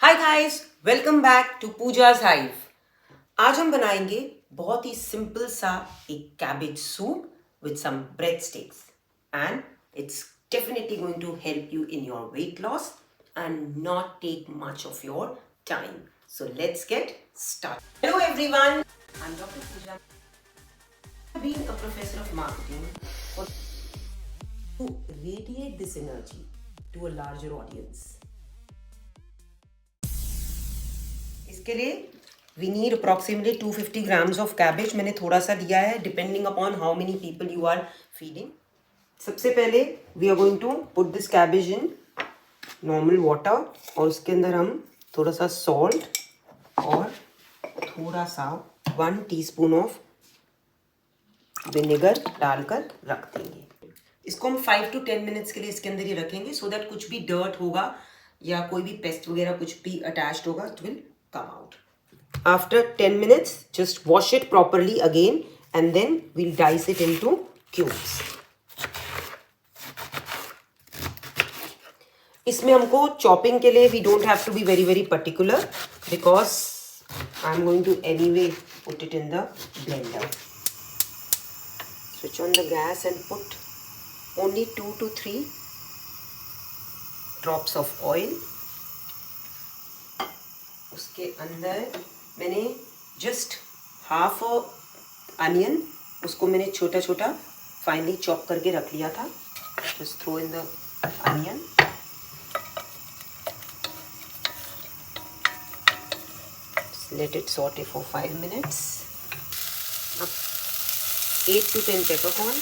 Hi guys, welcome back to Pooja's hive. आज हम बनाएंगे बहुत ही सिंपल सा एक cabbage soup with some bread sticks and it's definitely going to help you in your weight loss and not take much of your time. So let's get started. Hello everyone, I'm Dr. Pooja. I've been a professor of marketing for to radiate this energy to a larger audience. इसके लिए we need approximately 250 grams of cabbage. मैंने थोड़ा सा दिया है depending upon how many people you are feeding. सबसे पहले we are going to put this cabbage in normal water और उसके अंदर हम थोड़ा सा सॉल्ट और थोड़ा सा 1 टीस्पून ऑफ विनेगर डालकर रख देंगे. इसको हम 5 to 10 मिनट्स के लिए इसके अंदर ही रखेंगे सो दैट कुछ भी डर्ट होगा या कोई भी पेस्ट वगैरह कुछ भी अटैच्ड होगा it will come out. After 10 minutes, just wash it properly again and then we'll dice it into cubes. इसमें हमको चॉपिंग के लिए we don't have to be very particular because I'm going to anyway put it in the blender. Switch on the gas and put only 2 to 3 drops of oil. उसके अंदर मैंने just half onion उसको मैंने छोटा छोटा finally chop करके रख लिया था. Just throw in the onion. Let it saute for 5 minutes. अब 8 to 10 peppercorn,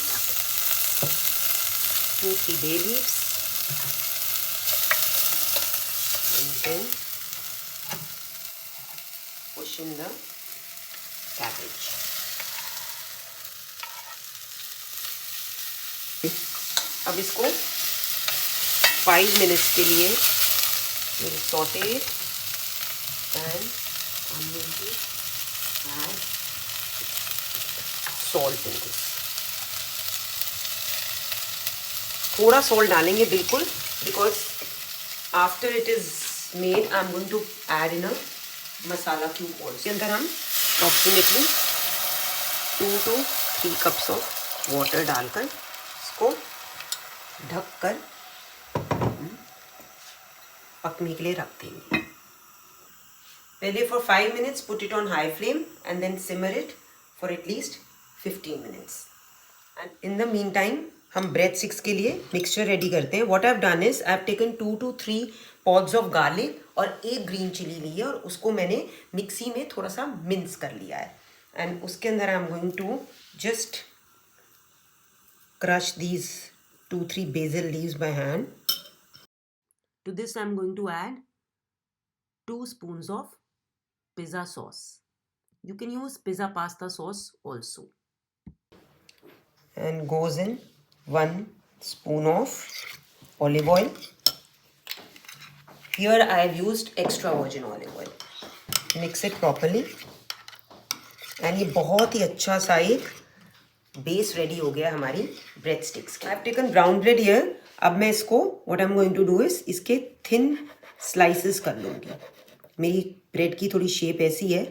2-3 bay leaves and then push in the cabbage. अब इसको 5 मिनट्स के लिए saute and I'm going to add salt in this. थोड़ा सॉल्ट डालेंगे बिल्कुल because after it is made I am going to add in a masala cube also. इसके अंदर हम approximately 2 to 3 cups of water डालकर इसको ढककर पकने के लिए रख देंगे. पहले for 5 minutes put it on high flame and then simmer it for at least 15 minutes. And in the mean time हम ब्रेड स्टिक्स के लिए मिक्सचर रेडी करते हैं. What I have done is I have taken 2 to 3 pods of garlic और एक green chilli ली है और उसको मैंने मिक्सी में थोड़ा सा मिन्स कर लिया है. एंड उसके अंदर I am going to just crush these 2-3 basil leaves by hand. To this I am going to add 2 spoons of pizza sauce. You can use pizza pasta sauce also. And goes in 1 spoon of olive oil. Here I have used extra virgin olive oil. Mix it properly. And ये बहुत ही अच्छा सा एक base ready हो गया हमारी bread sticks की. I have taken brown bread here. अब मैं इसको what I am going to do is इसके थिन स्लाइसेस कर लूँगी. मेरी ब्रेड की थोड़ी शेप ऐसी है.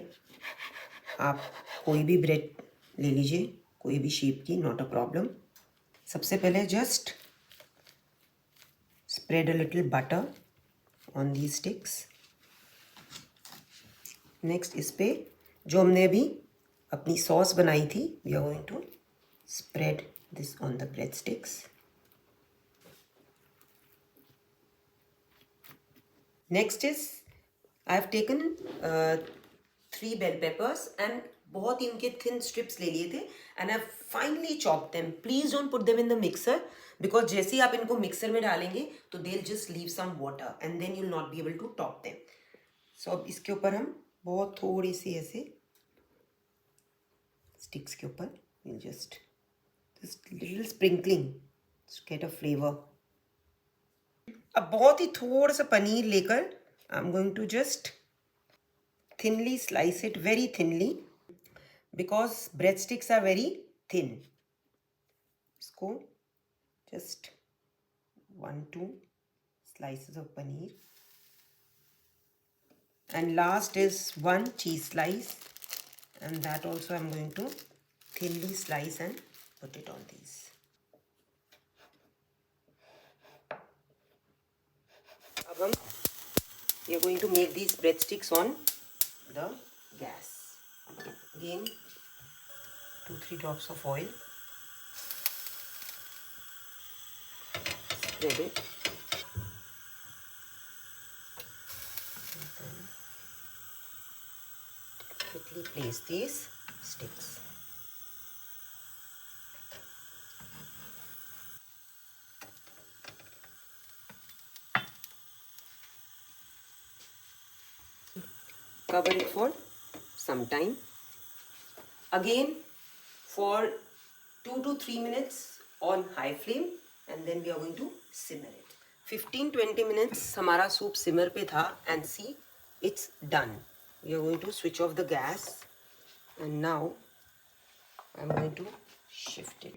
आप कोई भी ब्रेड ले लीजिए, कोई भी शेप की, नॉट अ प्रॉब्लम. सबसे पहले just spread a little butter on the sticks. Next इस पे जो हमने अभी अपनी सॉस बनाई थी we are going to spread this on the breadsticks. Next is I have taken 3 bell peppers and बहुत ही इनके thin strips ले लिए थे and I have finely chopped them. Please don't put them in the mixer because जैसे ही आप इनको mixer में डालेंगे तो they'll just leave some water and then you'll not be able to top them. So अब इसके ऊपर हम बहुत थोड़ी सी ऐसे sticks के ऊपर we'll just little sprinkling to get a flavor. अब बहुत ही थोड़ा सा पनीर लेकर I am going to just thinly slice it, very thinly because bread sticks are very thin. इसको just 1-2 slices of paneer And last is one cheese slice, and that also I'm going to thinly slice and put it on these. We are going to make these breadsticks on the gas. Again, 2-3 drops of oil. Spread it. And then quickly place these sticks. Cover it for some time. Again for 2 to 3 minutes on high flame, and then we are going to simmer it. 15-20 minutes हमारा soup simmer पे था, and see, it's done. We are going to switch off the gas, and now I'm going to shift it.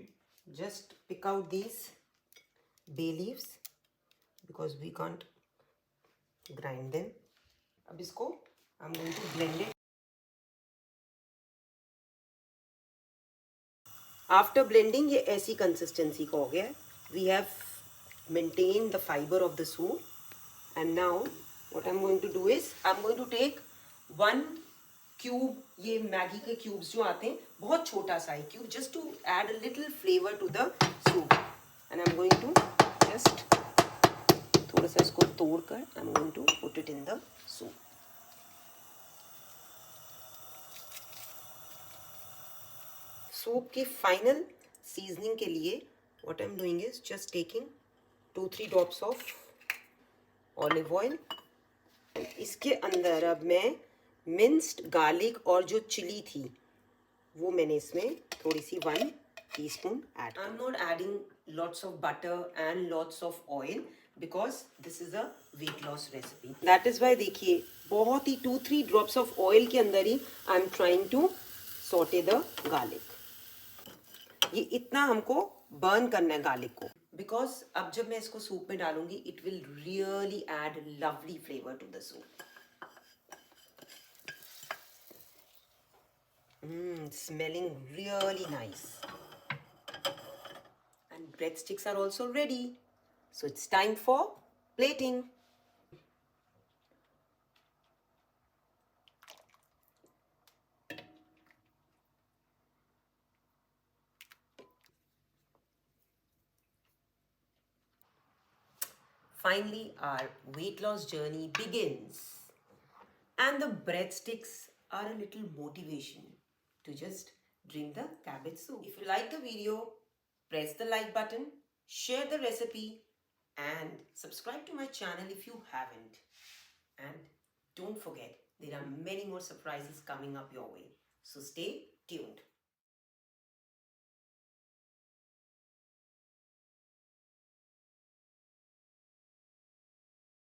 Just pick out these bay leaves because we can't grind them. अब इसको I'm going to blend it. After blending, ये ऐसी consistency का हो गया. We have maintained the fiber of the soup, and now what I'm going to do is I'm going to take 1 cube, ये Maggi के cubes जो आते हैं, बहुत छोटा सा cube, just to add a little flavor to the soup, and I'm going to just थोड़ा सा इसको तोड़कर I'm going to put it in the soup. Soup की फाइनल सीजनिंग के लिए what I'm doing is just taking 2-3 drops of olive oil. इसके अंदर अब मैं minced garlic और जो चिली थी वो मैंने इसमें थोड़ी सी 1 teaspoon add. I'm not adding lots of butter and lots of oil because this is a weight loss recipe. That is why देखिए बहुत ही 2-3 drops of oil के अंदर ही I'm trying to saute the garlic. ये इतना हमको burn करना है garlic को, बिकॉज अब जब मैं इसको सूप में डालूंगी it will really add lovely flavour to the soup. Smelling really nice. And breadsticks are also ready. So it's time for plating. Finally, our weight loss journey begins. And the breadsticks are a little motivation to just drink the cabbage soup. If you like the video, press the like button, share the recipe, and subscribe to my channel if you haven't. And don't forget, there are many more surprises coming up your way. So stay